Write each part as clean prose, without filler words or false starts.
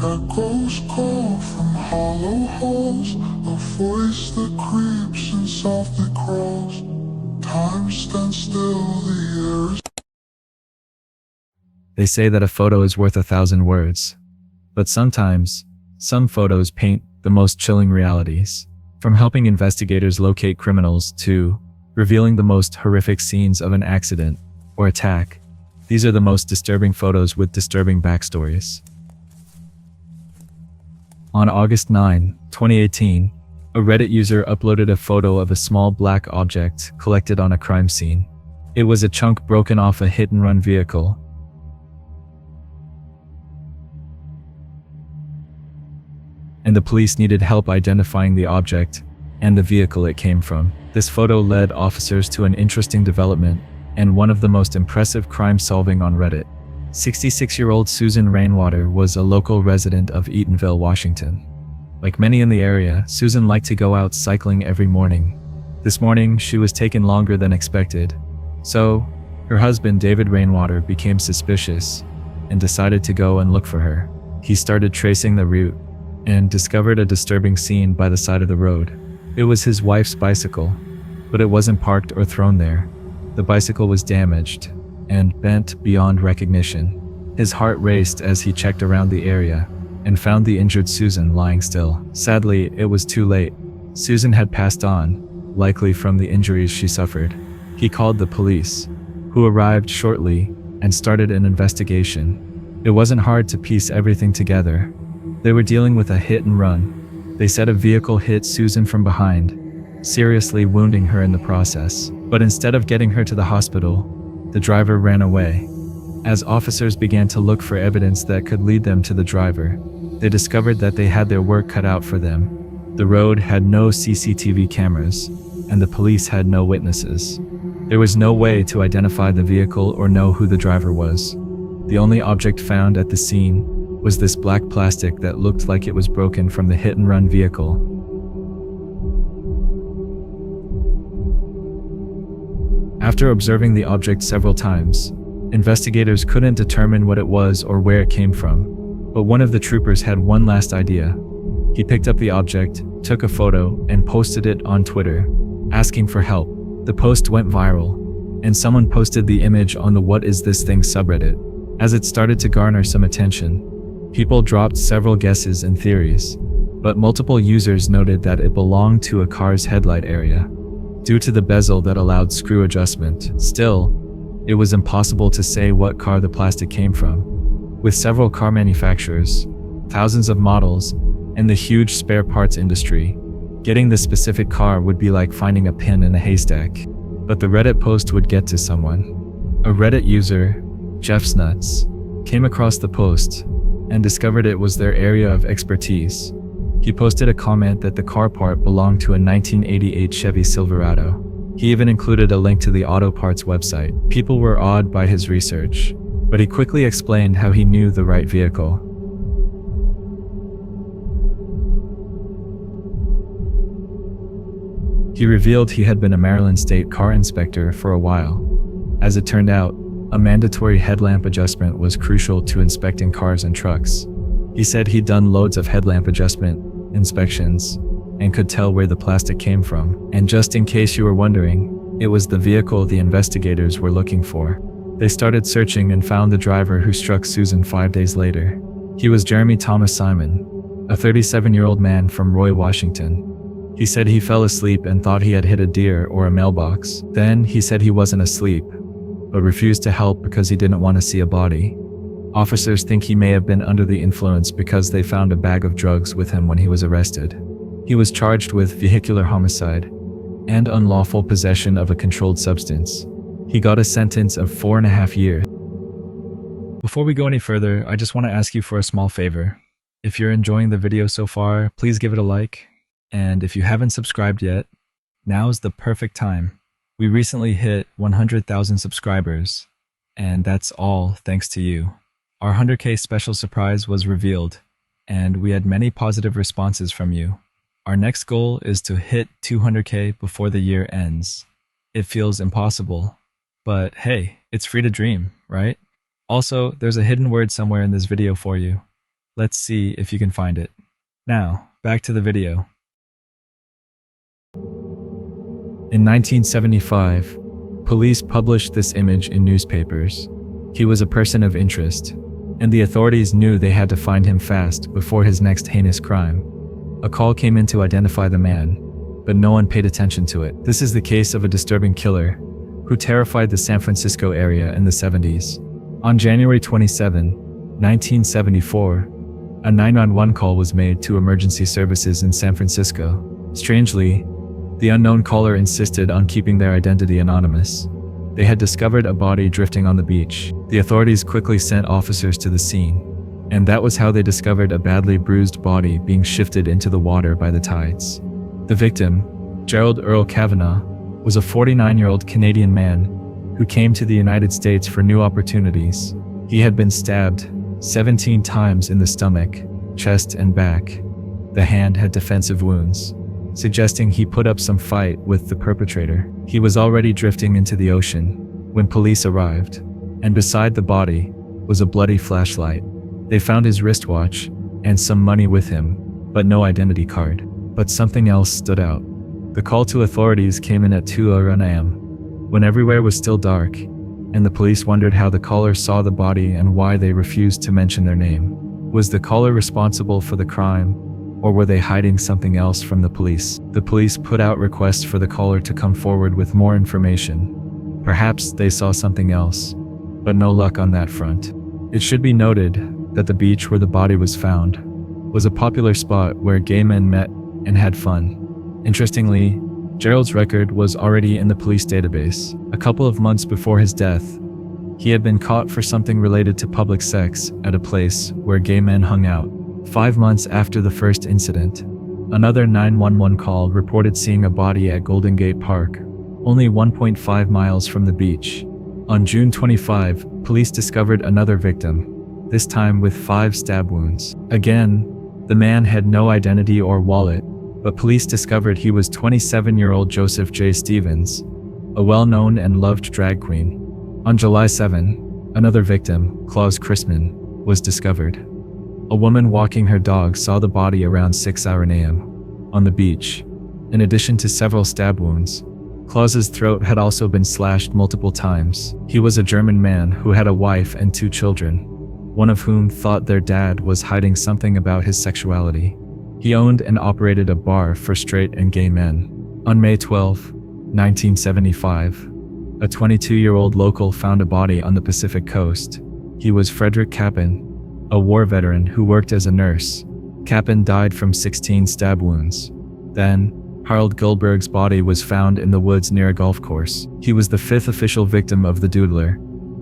Echoes call from hollow halls, a voice that creeps and softly crawls. Time stands still, the air is... They say that a photo is worth 1,000 words. But sometimes, some photos paint the most chilling realities. From helping investigators locate criminals to revealing the most horrific scenes of an accident or attack, these are the most disturbing photos with disturbing backstories. On August 9, 2018, a Reddit user uploaded a photo of a small black object collected on a crime scene. It was a chunk broken off a hit-and-run vehicle. And the police needed help identifying the object and the vehicle it came from. This photo led officers to an interesting development and one of the most impressive crime solving on Reddit. 66-year-old Susan Rainwater was a local resident of Eatonville, Washington. Like many in the area, Susan liked to go out cycling every morning. This morning, she was taken longer than expected. So, her husband, David Rainwater, became suspicious and decided to go and look for her. He started tracing the route and discovered a disturbing scene by the side of the road. It was his wife's bicycle, but it wasn't parked or thrown there. The bicycle was damaged and bent beyond recognition. His heart raced as he checked around the area and found the injured Susan lying still. Sadly, it was too late. Susan had passed on, likely from the injuries she suffered. He called the police, who arrived shortly and started an investigation. It wasn't hard to piece everything together. They were dealing with a hit and run. They said a vehicle hit Susan from behind, seriously wounding her in the process. But instead of getting her to the hospital, the driver ran away. As officers began to look for evidence that could lead them to the driver, they discovered that they had their work cut out for them. The road had no CCTV cameras, and the police had no witnesses. There was no way to identify the vehicle or know who the driver was. The only object found at the scene was this black plastic that looked like it was broken from the hit-and-run vehicle. After observing the object several times, investigators couldn't determine what it was or where it came from. But one of the troopers had one last idea. He picked up the object, took a photo, and posted it on Twitter, asking for help. The post went viral, and someone posted the image on the "What is this thing" subreddit. As it started to garner some attention, people dropped several guesses and theories, but multiple users noted that it belonged to a car's headlight area, due to the bezel that allowed screw adjustment. Still, it was impossible to say what car the plastic came from. With several car manufacturers, thousands of models, and the huge spare parts industry, getting the specific car would be like finding a pin in a haystack. But the Reddit post would get to someone. A Reddit user, Jeff's Nuts, came across the post and discovered it was their area of expertise. He posted a comment that the car part belonged to a 1988 Chevy Silverado. He even included a link to the auto parts website. People were awed by his research, but he quickly explained how he knew the right vehicle. He revealed he had been a Maryland state car inspector for a while. As it turned out, a mandatory headlamp adjustment was crucial to inspecting cars and trucks. He said he'd done loads of headlamp adjustment inspections and could tell where the plastic came from. And just in case you were wondering, it was the vehicle the investigators were looking for. They started searching and found the driver who struck Susan 5 days later. He was Jeremy Thomas Simon, a 37-year-old man from Roy, Washington. He said he fell asleep and thought he had hit a deer or a mailbox. Then he said he wasn't asleep, but refused to help because he didn't want to see a body. Officers think he may have been under the influence because they found a bag of drugs with him when he was arrested. He was charged with vehicular homicide and unlawful possession of a controlled substance. He got a sentence of 4.5 years. Before we go any further, I just want to ask you for a small favor. If you're enjoying the video so far, please give it a like. And if you haven't subscribed yet, now's the perfect time. We recently hit 100,000 subscribers, and that's all thanks to you. Our 100K special surprise was revealed, and we had many positive responses from you. Our next goal is to hit 200K before the year ends. It feels impossible, but hey, it's free to dream, right? Also, there's a hidden word somewhere in this video for you. Let's see if you can find it. Now, back to the video. In 1975, police published this image in newspapers. He was a person of interest, and the authorities knew they had to find him fast before his next heinous crime. A call came in to identify the man, but no one paid attention to it. This is the case of a disturbing killer who terrified the San Francisco area in the 70s. On January 27, 1974, a 911 call was made to emergency services in San Francisco. Strangely, the unknown caller insisted on keeping their identity anonymous. They had discovered a body drifting on the beach. The authorities quickly sent officers to the scene, and that was how they discovered a badly bruised body being shifted into the water by the tides. The victim, Gerald Earl Kavanaugh, was a 49-year-old Canadian man who came to the United States for new opportunities. He had been stabbed 17 times in the stomach, chest, and back. The hand had defensive wounds, suggesting he put up some fight with the perpetrator. He was already drifting into the ocean when police arrived, and beside the body was a bloody flashlight. They found his wristwatch and some money with him, but no identity card. But something else stood out. The call to authorities came in at 2:00 a.m., when everywhere was still dark, and the police wondered how the caller saw the body and why they refused to mention their name. Was the caller responsible for the crime, or were they hiding something else from the police? The police put out requests for the caller to come forward with more information. Perhaps they saw something else, but no luck on that front. It should be noted that the beach where the body was found was a popular spot where gay men met and had fun. Interestingly, Gerald's record was already in the police database. A couple of months before his death, he had been caught for something related to public sex at a place where gay men hung out. 5 months after the first incident, another 911 call reported seeing a body at Golden Gate Park, only 1.5 miles from the beach. On June 25, police discovered another victim, this time with 5 stab wounds. Again, the man had no identity or wallet, but police discovered he was 27-year-old Joseph J. Stevens, a well-known and loved drag queen. On July 7, another victim, Claus Chrisman, was discovered. A woman walking her dog saw the body around 6:00 a.m. on the beach. In addition to several stab wounds, Claus's throat had also been slashed multiple times. He was a German man who had a wife and 2 children, one of whom thought their dad was hiding something about his sexuality. He owned and operated a bar for straight and gay men. On May 12, 1975, a 22-year-old local found a body on the Pacific coast. He was Frederick Kappen, a war veteran who worked as a nurse. Kappen died from 16 stab wounds. Then, Harold Goldberg's body was found in the woods near a golf course. He was the 5th official victim of the doodler,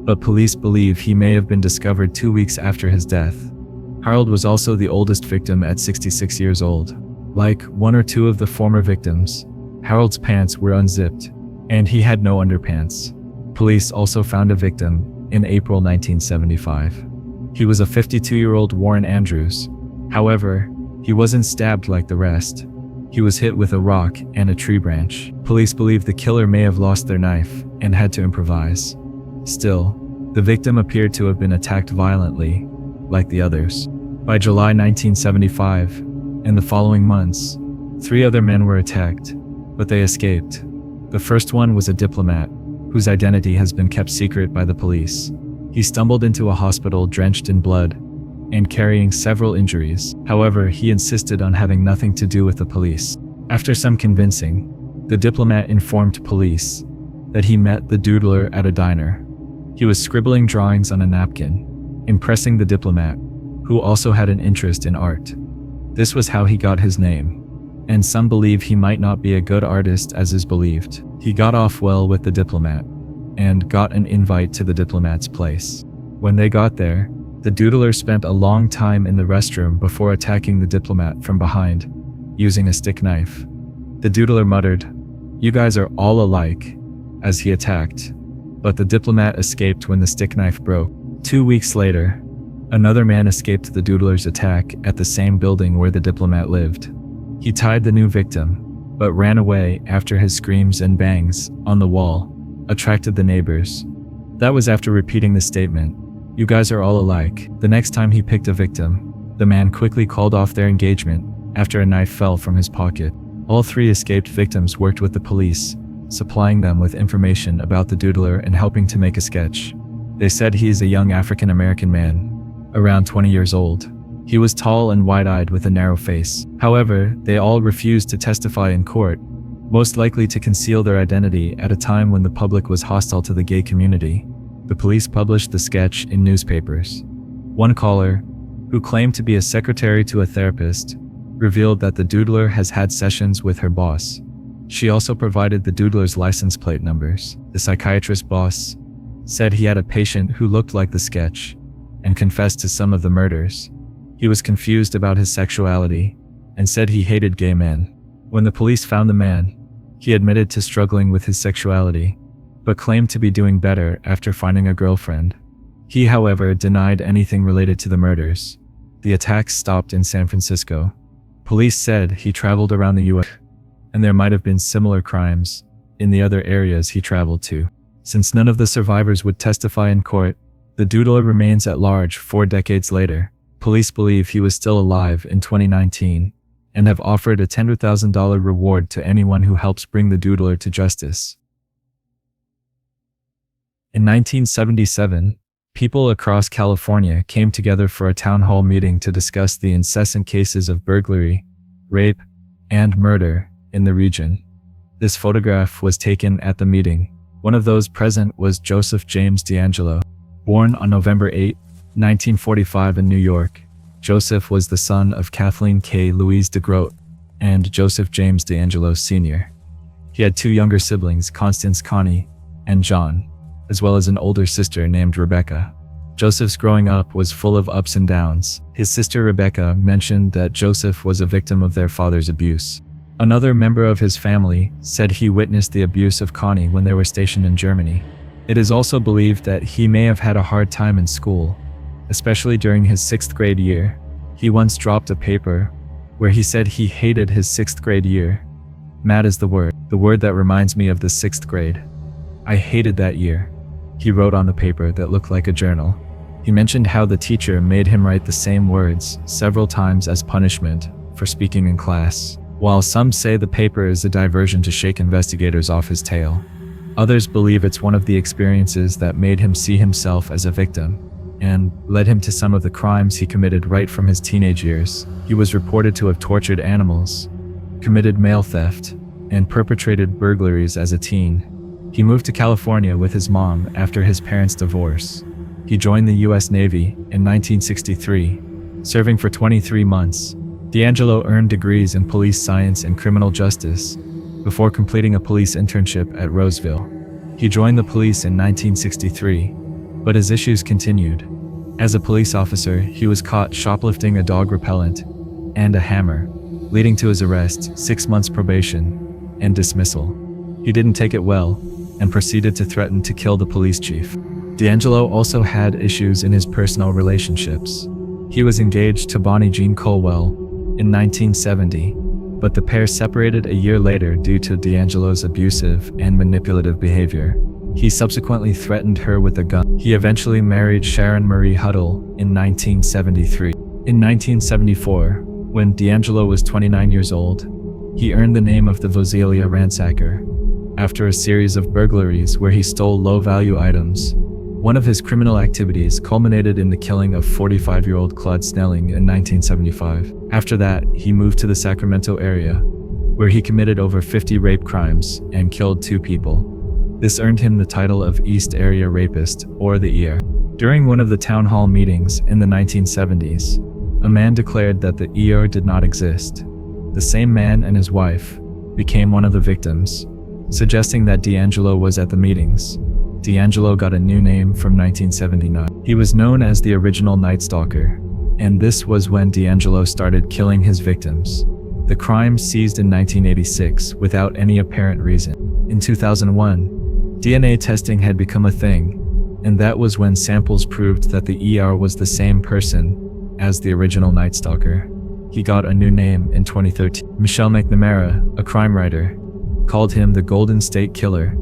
but police believe he may have been discovered 2 weeks after his death. Harold was also the oldest victim at 66 years old. Like 1 or 2 of the former victims, Harold's pants were unzipped, and he had no underpants. Police also found a victim in April 1975. He was a 52-year-old Warren Andrews. However, he wasn't stabbed like the rest. He was hit with a rock and a tree branch. Police believe the killer may have lost their knife and had to improvise. Still, the victim appeared to have been attacked violently, like the others. By July 1975, and the following months, 3 other men were attacked, but they escaped. The first one was a diplomat, whose identity has been kept secret by the police. He stumbled into a hospital drenched in blood and carrying several injuries. However, he insisted on having nothing to do with the police. After some convincing, the diplomat informed police that he met the doodler at a diner. He was scribbling drawings on a napkin, impressing the diplomat, who also had an interest in art. This was how he got his name, and some believe he might not be a good artist as is believed. He got off well with the diplomat, and got an invite to the diplomat's place. When they got there, the doodler spent a long time in the restroom before attacking the diplomat from behind, using a stick knife. The doodler muttered, "You guys are all alike," as he attacked, but the diplomat escaped when the stick knife broke. 2 weeks later, another man escaped the doodler's attack at the same building where the diplomat lived. He tied the new victim, but ran away after his screams and bangs on the wall attracted the neighbors. That was after repeating the statement, "You guys are all alike." The next time he picked a victim, The man quickly called off their engagement after a knife fell from his pocket. All three escaped victims worked with the police, supplying them with information about the doodler and helping to make a sketch. They said he is a young African American man, around 20 years old. He was tall and wide-eyed with a narrow face. However, they all refused to testify in court, most likely to conceal their identity at a time when the public was hostile to the gay community. The police published the sketch in newspapers. One caller, who claimed to be a secretary to a therapist, revealed that the doodler has had sessions with her boss. She also provided the doodler's license plate numbers. The psychiatrist boss said he had a patient who looked like the sketch and confessed to some of the murders. He was confused about his sexuality and said he hated gay men. When the police found the man, he admitted to struggling with his sexuality, but claimed to be doing better after finding a girlfriend. He, however, denied anything related to the murders. The attacks stopped in San Francisco. Police said he traveled around the U.S., and there might have been similar crimes in the other areas he traveled to. Since none of the survivors would testify in court, the doodler remains at large 4 decades later. Police believe he was still alive in 2019 and have offered a $10,000 reward to anyone who helps bring the doodler to justice. In 1977, people across California came together for a town hall meeting to discuss the incessant cases of burglary, rape, and murder in the region. This photograph was taken at the meeting. One of those present was Joseph James DeAngelo. Born on November 8, 1945 in New York, Joseph was the son of Kathleen K. Louise DeGroat and Joseph James DeAngelo Sr. He had 2 younger siblings, Constance Connie and John, as well as an older sister named Rebecca. Joseph's growing up was full of ups and downs. His sister Rebecca mentioned that Joseph was a victim of their father's abuse. Another member of his family said he witnessed the abuse of Connie when they were stationed in Germany. It is also believed that he may have had a hard time in school, especially during his 6th grade year. He once dropped a paper where he said he hated his 6th grade year. Mad is the word that reminds me of the 6th grade. I hated that year, he wrote on the paper that looked like a journal. He mentioned how the teacher made him write the same words several times as punishment for speaking in class. While some say the paper is a diversion to shake investigators off his tail, others believe it's one of the experiences that made him see himself as a victim and led him to some of the crimes he committed right from his teenage years. He was reported to have tortured animals, committed mail theft, and perpetrated burglaries as a teen. He moved to California with his mom after his parents' divorce. He joined the U.S. Navy in 1963, serving for 23 months. DeAngelo earned degrees in police science and criminal justice before completing a police internship at Roseville. He joined the police in 1963, but his issues continued. As a police officer, he was caught shoplifting a dog repellent and a hammer, leading to his arrest, 6 months probation, and dismissal. He didn't take it well and proceeded to threaten to kill the police chief. DeAngelo also had issues in his personal relationships. He was engaged to Bonnie Jean Colwell in 1970, but the pair separated a year later due to DeAngelo's abusive and manipulative behavior. He subsequently threatened her with a gun. He eventually married Sharon Marie Huddle in 1973. In 1974, when DeAngelo was 29 years old, he earned the name of the Vozelia Ransacker after a series of burglaries where he stole low-value items. One of his criminal activities culminated in the killing of 45-year-old Claude Snelling in 1975. After that, he moved to the Sacramento area, where he committed over 50 rape crimes and killed 2 people. This earned him the title of East Area Rapist, or the ER. During one of the town hall meetings in the 1970s, a man declared that the ER did not exist. The same man and his wife became one of the victims, suggesting that DeAngelo was at the meetings. DeAngelo got a new name from 1979. He was known as the original Night Stalker, and this was when DeAngelo started killing his victims. The crime ceased in 1986 without any apparent reason. In 2001, DNA testing had become a thing, and that was when samples proved that the ER was the same person as the original Night Stalker. He got a new name in 2013. Michelle McNamara, a crime writer, called him the Golden State Killer,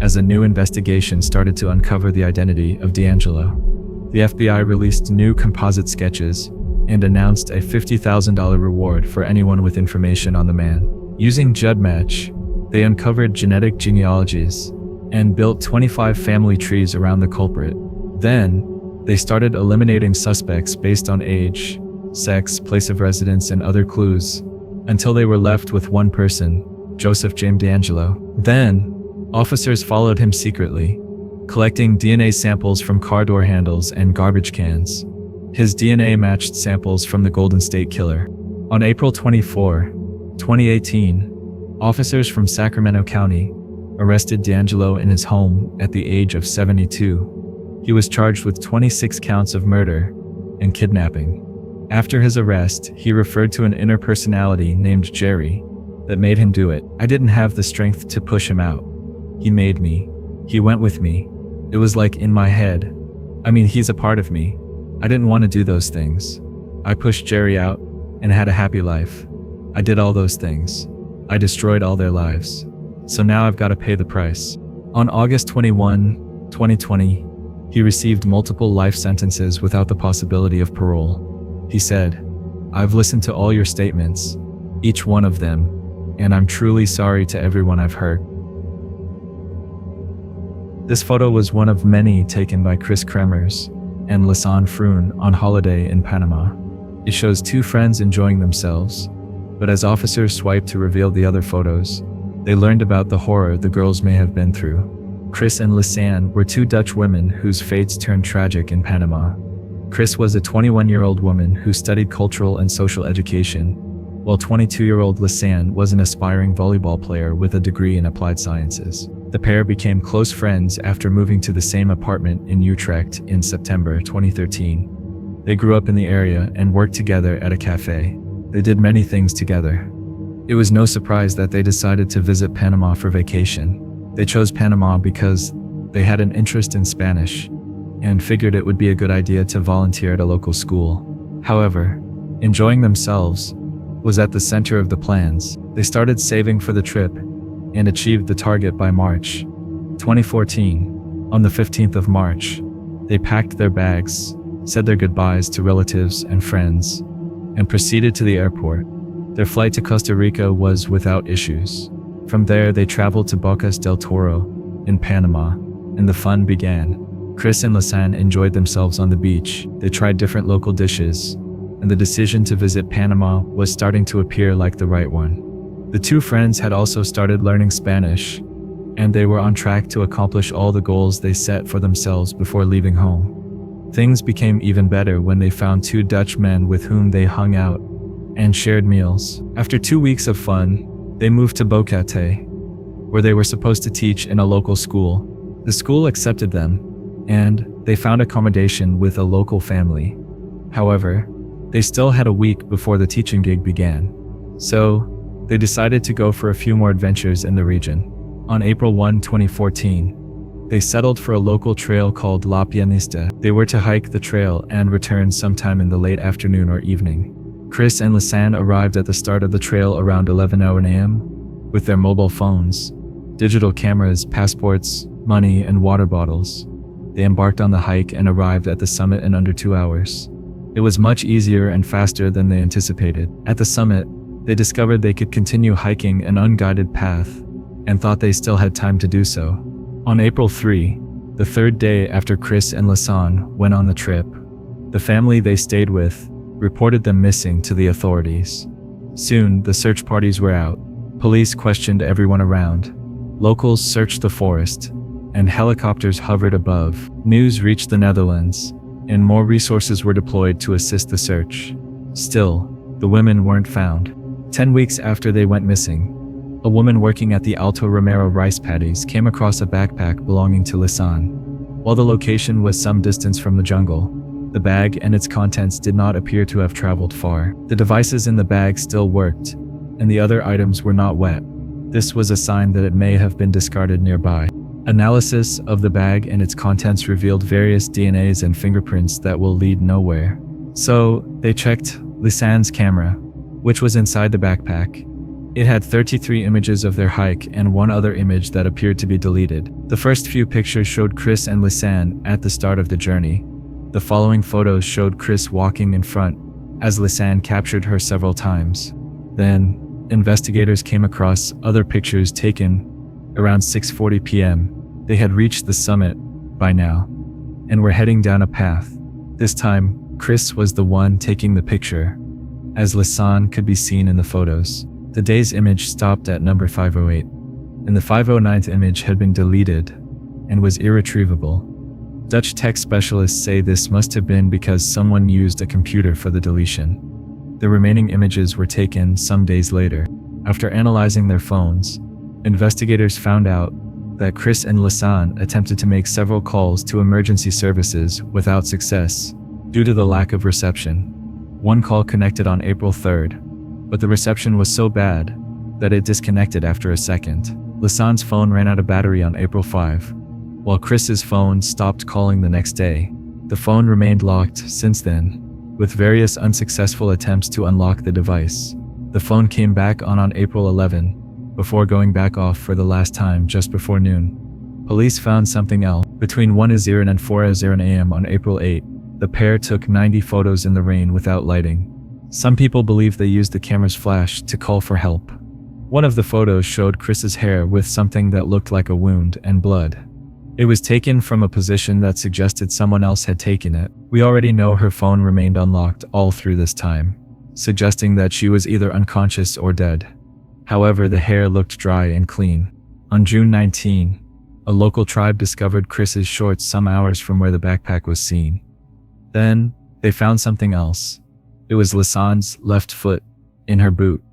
as a new investigation started to uncover the identity of DeAngelo. The FBI released new composite sketches and announced a $50,000 reward for anyone with information on the man. Using GEDmatch, they uncovered genetic genealogies and built 25 family trees around the culprit. Then, they started eliminating suspects based on age, sex, place of residence, and other clues, until they were left with one person, Joseph James D'Angelo. Then, officers followed him secretly, collecting DNA samples from car door handles and garbage cans. His DNA matched samples from the Golden State Killer. On April 24, 2018, officers from Sacramento County arrested D'Angelo in his home at the age of 72. He was charged with 26 counts of murder and kidnapping. After his arrest, he referred to an inner personality named Jerry that made him do it. I didn't have the strength to push him out. He made me. He went with me. It was like in my head. I mean, he's a part of me. I didn't want to do those things. I pushed Jerry out and had a happy life. I did all those things. I destroyed all their lives. So now I've got to pay the price. On August 21, 2020, he received multiple life sentences without the possibility of parole. He said, "I've listened to all your statements, each one of them, and I'm truly sorry to everyone I've hurt." This photo was one of many taken by Chris Kremers and Lisanne Froon on holiday in Panama. It shows two friends enjoying themselves, but as officers swiped to reveal the other photos, they learned about the horror the girls may have been through. Chris and Lisanne were two Dutch women whose fates turned tragic in Panama. Chris was a 21-year-old woman who studied cultural and social education, while 22-year-old Lisanne was an aspiring volleyball player with a degree in applied sciences. The pair became close friends after moving to the same apartment in Utrecht in September 2013. They grew up in the area and worked together at a cafe. They did many things together. It was no surprise that they decided to visit Panama for vacation. They chose Panama because they had an interest in Spanish and figured it would be a good idea to volunteer at a local school. However, enjoying themselves was at the center of the plans. They started saving for the trip and achieved the target by March 2014. On the 15th of March, they packed their bags, said their goodbyes to relatives and friends, and proceeded to the airport. Their flight to Costa Rica was without issues. From there, they traveled to Bocas del Toro in Panama, and the fun began. Chris and Lisanne enjoyed themselves on the beach. They tried different local dishes, and the decision to visit Panama was starting to appear like the right one. The two friends had also started learning Spanish, and they were on track to accomplish all the goals they set for themselves before leaving home. Things became even better when they found two Dutch men with whom they hung out and shared meals. After 2 weeks of fun, they moved to Bocate, where they were supposed to teach in a local school. The school accepted them, and they found accommodation with a local family. However, they still had a week before the teaching gig began. So, they decided to go for a few more adventures in the region. On April 1, 2014, they settled for a local trail called La Pianista. They were to hike the trail and return sometime in the late afternoon or evening. Chris and Lisanne arrived at the start of the trail around 11:00 a.m. with their mobile phones, digital cameras, passports, money, and water bottles. They embarked on the hike and arrived at the summit in under 2 hours. It was much easier and faster than they anticipated. At the summit, they discovered they could continue hiking an unguided path and thought they still had time to do so. On April 3, the third day after Chris and Lisanne went on the trip, the family they stayed with reported them missing to the authorities. Soon, the search parties were out. Police questioned everyone around. Locals searched the forest, and helicopters hovered above. News reached the Netherlands, and more resources were deployed to assist the search. Still, the women weren't found. 10 weeks after they went missing, a woman working at the Alto Romero rice paddies came across a backpack belonging to Lisanne. While the location was some distance from the jungle, the bag and its contents did not appear to have traveled far. The devices in the bag still worked, and the other items were not wet. This was a sign that it may have been discarded nearby. Analysis of the bag and its contents revealed various DNAs and fingerprints that will lead nowhere. So, they checked Lisanne's camera, which was inside the backpack. It had 33 images of their hike and one other image that appeared to be deleted. The first few pictures showed Chris and Lisanne at the start of the journey. The following photos showed Chris walking in front as Lisanne captured her several times. Then, investigators came across other pictures taken around 6:40 p.m. They had reached the summit by now and were heading down a path. This time, Chris was the one taking the picture, as Lisanne could be seen in the photos. The day's image stopped at number 508, and the 509th image had been deleted and was irretrievable. Dutch tech specialists say this must have been because someone used a computer for the deletion. The remaining images were taken some days later. After analyzing their phones, investigators found out that Chris and Lisanne attempted to make several calls to emergency services without success due to the lack of reception. One call connected on April 3rd, but the reception was so bad that it disconnected after a second. Lisanne's phone ran out of battery on April 5, while Chris's phone stopped calling the next day. The phone remained locked since then, with various unsuccessful attempts to unlock the device. The phone came back on April 11, before going back off for the last time just before noon. Police found something else. Between 1:00 and 4:00 a.m. on April 8, the pair took 90 photos in the rain without lighting. Some people believe they used the camera's flash to call for help. One of the photos showed Chris's hair with something that looked like a wound and blood. It was taken from a position that suggested someone else had taken it. We already know her phone remained unlocked all through this time, suggesting that she was either unconscious or dead. However, the hair looked dry and clean. On June 19, a local tribe discovered Chris's shorts some hours from where the backpack was seen. Then, they found something else. It was Lisanne's left foot, in her boot,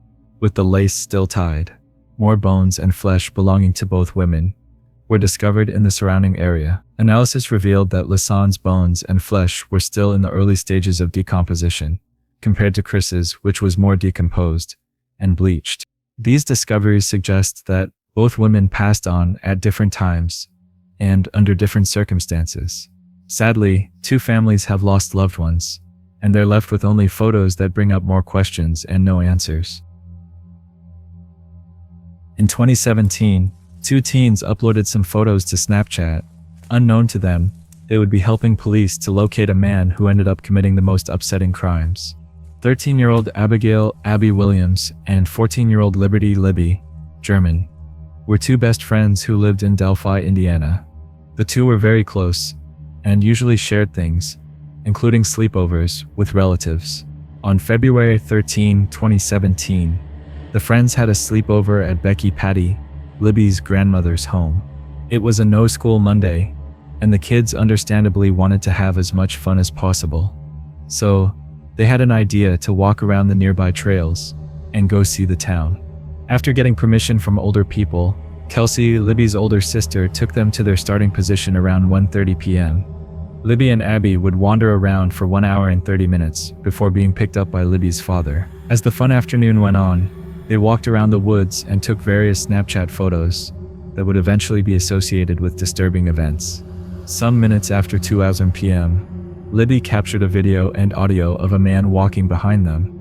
with the lace still tied. More bones and flesh belonging to both women were discovered in the surrounding area. Analysis revealed that Lisanne's bones and flesh were still in the early stages of decomposition, compared to Chris's, which was more decomposed and bleached. These discoveries suggest that both women passed on at different times and under different circumstances. Sadly, two families have lost loved ones, and they're left with only photos that bring up more questions and no answers. In 2017, two teens uploaded some photos to Snapchat. Unknown to them, they would be helping police to locate a man who ended up committing the most upsetting crimes. 13-year-old Abigail Abby Williams and 14-year-old Liberty Libby German were two best friends who lived in Delphi, Indiana. The two were very close and usually shared things, including sleepovers with relatives. On February 13, 2017, the friends had a sleepover at Becky Patty, Libby's grandmother's home. It was a no-school Monday, and the kids understandably wanted to have as much fun as possible. So, they had an idea to walk around the nearby trails and go see the town. After getting permission from older people, Kelsey, Libby's older sister, took them to their starting position around 1:30 p.m. Libby and Abby would wander around for 1 hour and 30 minutes before being picked up by Libby's father. As the fun afternoon went on, they walked around the woods and took various Snapchat photos that would eventually be associated with disturbing events. Some minutes after 2:00 p.m., Libby captured a video and audio of a man walking behind them.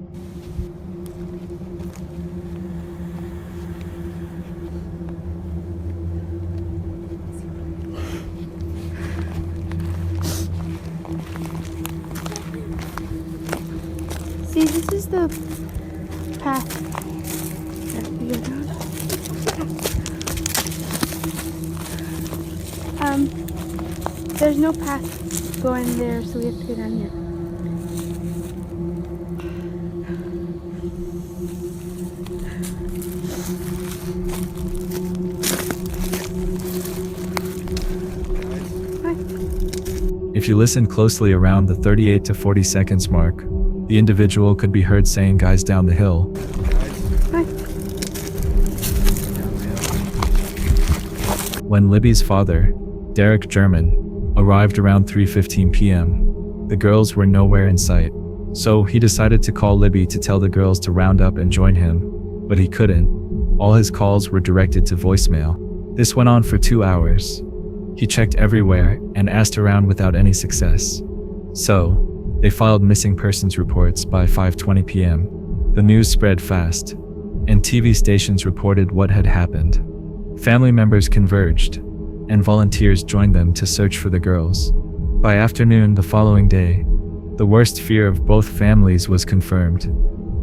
See, this is the path that we go down. There's no path going there, so we have to go down here. If you listen closely around the 38 to 40 seconds mark, the individual could be heard saying, "Guys down the hill." Hi. When Libby's father, Derek German, arrived around 3:15 p.m., the girls were nowhere in sight. So he decided to call Libby to tell the girls to round up and join him, but he couldn't. All his calls were directed to voicemail. This went on for 2 hours. He checked everywhere and asked around without any success. So, they filed missing persons reports by 5:20 p.m. The news spread fast, and TV stations reported what had happened. Family members converged, and volunteers joined them to search for the girls. By afternoon the following day, The worst fear of both families was confirmed.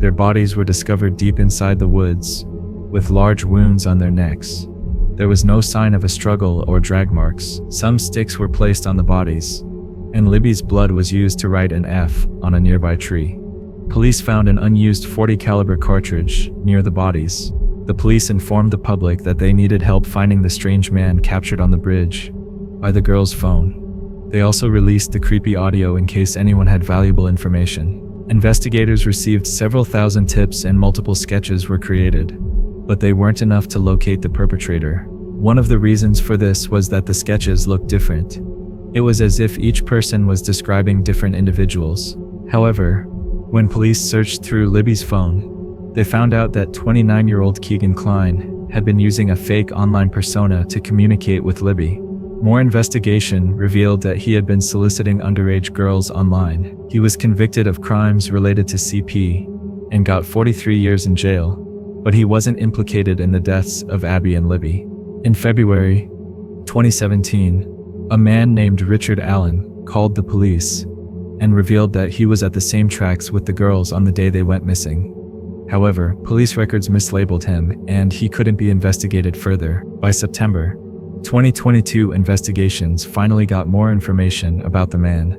Their bodies were discovered deep inside the woods, with large wounds on their necks. There was no sign of a struggle or drag marks. Some sticks were placed on the bodies, and Libby's blood was used to write an F on a nearby tree. Police found an unused .40 caliber cartridge near the bodies. The police informed the public that they needed help finding the strange man captured on the bridge by the girl's phone. They also released the creepy audio in case anyone had valuable information. Investigators received several thousand tips and multiple sketches were created, but they weren't enough to locate the perpetrator. One of the reasons for this was that the sketches looked different. It was as if each person was describing different individuals. However, when police searched through Libby's phone, they found out that 29-year-old Keegan Kline had been using a fake online persona to communicate with Libby. More investigation revealed that he had been soliciting underage girls online. He was convicted of crimes related to CP and got 43 years in jail, but he wasn't implicated in the deaths of Abby and Libby. In February 2017, a man named Richard Allen called the police and revealed that he was at the same tracks with the girls on the day they went missing. However, police records mislabeled him and he couldn't be investigated further. By September 2022, investigations finally got more information about the man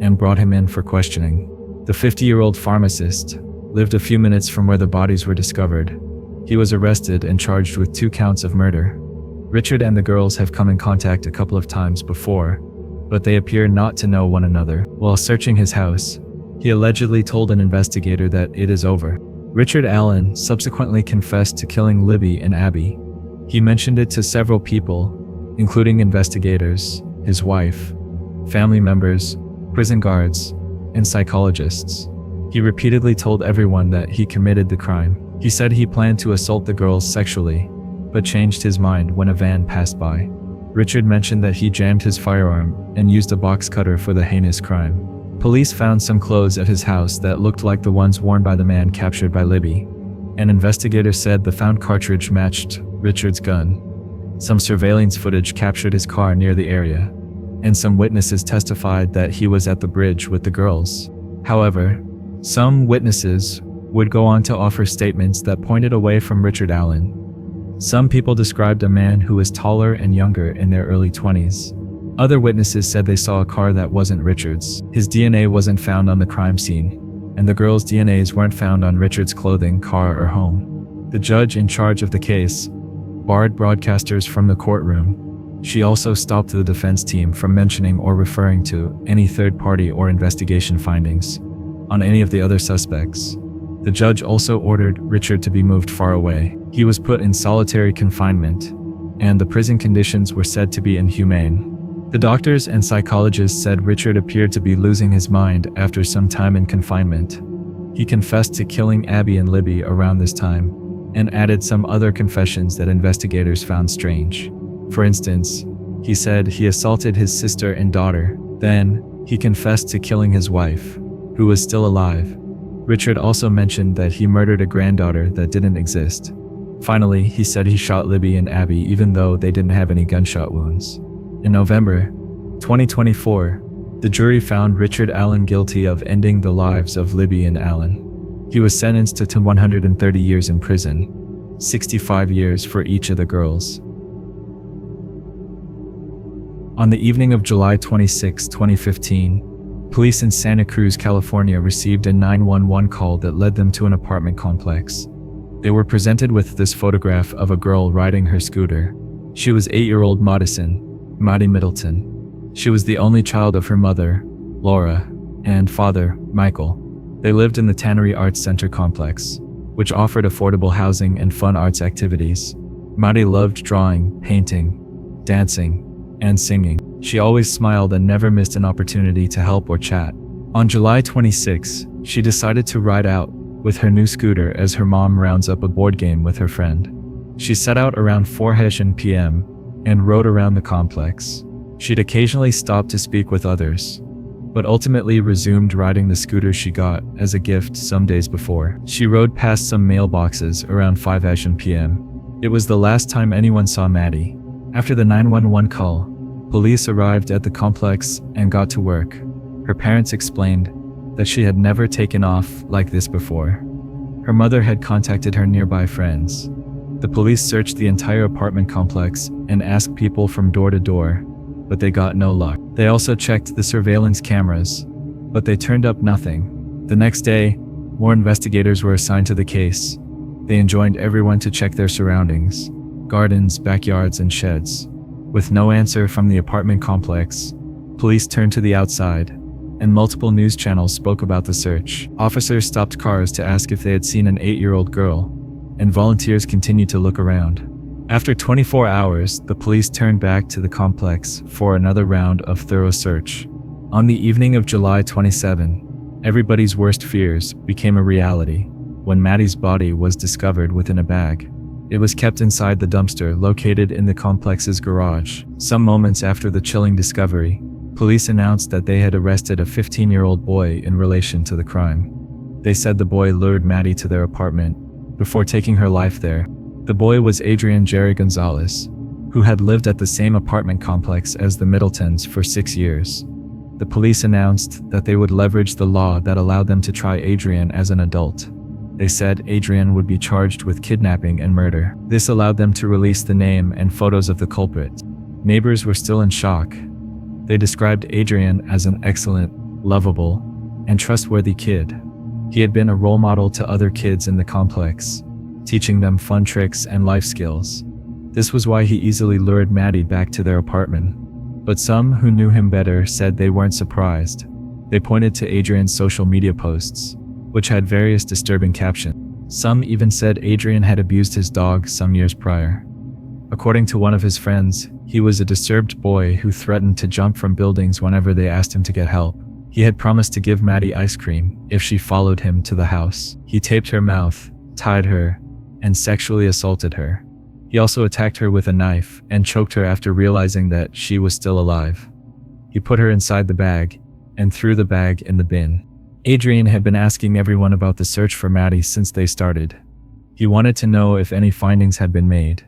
and brought him in for questioning. The 50-year-old pharmacist lived a few minutes from where the bodies were discovered. He was arrested and charged with 2 counts of murder. Richard and the girls have come in contact a couple of times before, but they appear not to know one another. While searching his house, he allegedly told an investigator that it is over. Richard Allen subsequently confessed to killing Libby and Abby. He mentioned it to several people, including investigators, his wife, family members, prison guards, and psychologists. He repeatedly told everyone that he committed the crime. He said he planned to assault the girls sexually, but changed his mind when a van passed by. Richard mentioned that he jammed his firearm and used a box cutter for the heinous crime. Police found some clothes at his house that looked like the ones worn by the man captured by Libby. An investigator said the found cartridge matched Richard's gun. Some surveillance footage captured his car near the area, and some witnesses testified that he was at the bridge with the girls. However, some witnesses would go on to offer statements that pointed away from Richard Allen. Some people described a man who was taller and younger in their early 20s. Other witnesses said they saw a car that wasn't Richard's. His DNA wasn't found on the crime scene, and the girls' DNAs weren't found on Richard's clothing, car, or home. The judge in charge of the case barred broadcasters from the courtroom. She also stopped the defense team from mentioning or referring to any third party or investigation findings on any of the other suspects. The judge also ordered Richard to be moved far away. He was put in solitary confinement, and the prison conditions were said to be inhumane. The doctors and psychologists said Richard appeared to be losing his mind after some time in confinement. He confessed to killing Abby and Libby around this time, and added some other confessions that investigators found strange. For instance, he said he assaulted his sister and daughter. Then, he confessed to killing his wife, who was still alive. Richard also mentioned that he murdered a granddaughter that didn't exist. Finally, he said he shot Libby and Abby even though they didn't have any gunshot wounds. In November 2024, the jury found Richard Allen guilty of ending the lives of Libby and Allen. He was sentenced to 130 years in prison, 65 years for each of the girls. On the evening of July 26, 2015, police in Santa Cruz, California received a 911 call that led them to an apartment complex. They were presented with this photograph of a girl riding her scooter. She was 8-year-old Maddie Middleton. She was the only child of her mother, Laura, and father, Michael. They lived in the Tannery Arts Center complex, which offered affordable housing and fun arts activities. Maddie loved drawing, painting, dancing, and singing. She always smiled and never missed an opportunity to help or chat. On July 26, she decided to ride out with her new scooter as her mom rounds up a board game with her friend. She set out around 4 p.m. and rode around the complex. She'd occasionally stop to speak with others, but ultimately resumed riding the scooter she got as a gift some days before. She rode past some mailboxes around 5 p.m. It was the last time anyone saw Maddie. After the 911 call, police arrived at the complex and got to work. Her parents explained that she had never taken off like this before. Her mother had contacted her nearby friends. The police searched the entire apartment complex and asked people from door to door, but they got no luck. They also checked the surveillance cameras, but they turned up nothing. The next day, more investigators were assigned to the case. They enjoined everyone to check their surroundings, gardens, backyards, and sheds. With no answer from the apartment complex, police turned to the outside, and multiple news channels spoke about the search. Officers stopped cars to ask if they had seen an 8-year-old girl, and volunteers continued to look around. After 24 hours, the police turned back to the complex for another round of thorough search. On the evening of July 27, everybody's worst fears became a reality when Maddie's body was discovered within a bag. It was kept inside the dumpster located in the complex's garage. Some moments after the chilling discovery, police announced that they had arrested a 15-year-old boy in relation to the crime. They said the boy lured Maddie to their apartment before taking her life there. The boy was Adrian Jerry Gonzalez, who had lived at the same apartment complex as the Middletons for 6 years. The police announced that they would leverage the law that allowed them to try Adrian as an adult. They said Adrian would be charged with kidnapping and murder. This allowed them to release the name and photos of the culprit. Neighbors were still in shock. They described Adrian as an excellent, lovable, and trustworthy kid. He had been a role model to other kids in the complex, teaching them fun tricks and life skills. This was why he easily lured Maddie back to their apartment. But some who knew him better said they weren't surprised. They pointed to Adrian's social media posts, which had various disturbing captions. Some even said Adrian had abused his dog some years prior. According to one of his friends, he was a disturbed boy who threatened to jump from buildings whenever they asked him to get help. He had promised to give Maddie ice cream if she followed him to the house. He taped her mouth, tied her, and sexually assaulted her. He also attacked her with a knife and choked her after realizing that she was still alive. He put her inside the bag and threw the bag in the bin. Adrian had been asking everyone about the search for Maddie since they started. He wanted to know if any findings had been made,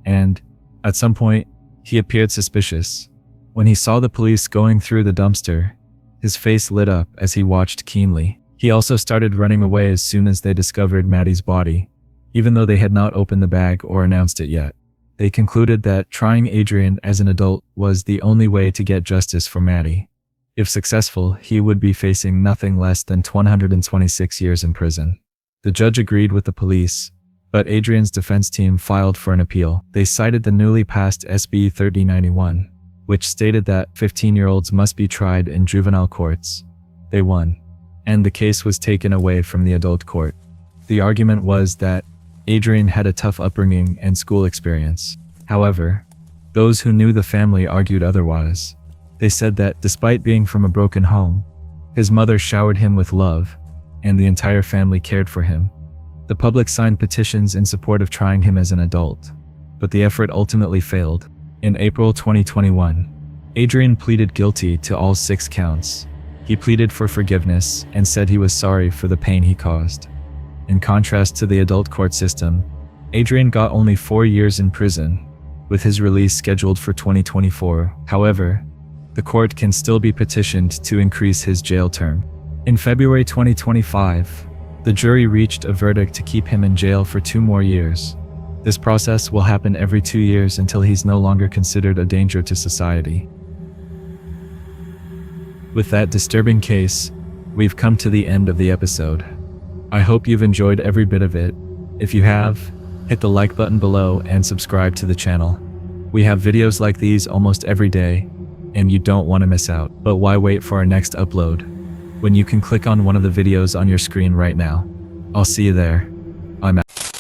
and, at some point, he appeared suspicious. When he saw the police going through the dumpster, his face lit up as he watched keenly. He also started running away as soon as they discovered Maddie's body, even though they had not opened the bag or announced it yet. They concluded that trying Adrian as an adult was the only way to get justice for Maddie. If successful, he would be facing nothing less than 126 years in prison. The judge agreed with the police, but Adrian's defense team filed for an appeal. They cited the newly passed SB 3091, which stated that 15-year-olds must be tried in juvenile courts. They won, and the case was taken away from the adult court. The argument was that Adrian had a tough upbringing and school experience. However, those who knew the family argued otherwise. They said that despite being from a broken home, his mother showered him with love, and the entire family cared for him. The public signed petitions in support of trying him as an adult, but the effort ultimately failed. In April 2021, Adrian pleaded guilty to all 6 counts. He pleaded for forgiveness and said he was sorry for the pain he caused. In contrast to the adult court system, Adrian got only 4 years in prison, with his release scheduled for 2024. However, the court can still be petitioned to increase his jail term. In February 2025, the jury reached a verdict to keep him in jail for 2 more years. This process will happen every 2 years until he's no longer considered a danger to society. With that disturbing case, we've come to the end of the episode. I hope you've enjoyed every bit of it. If you have, hit the like button below and subscribe to the channel. We have videos like these almost every day, and you don't want to miss out. But why wait for our next upload when you can click on one of the videos on your screen right now? I'll see you there. I'm out.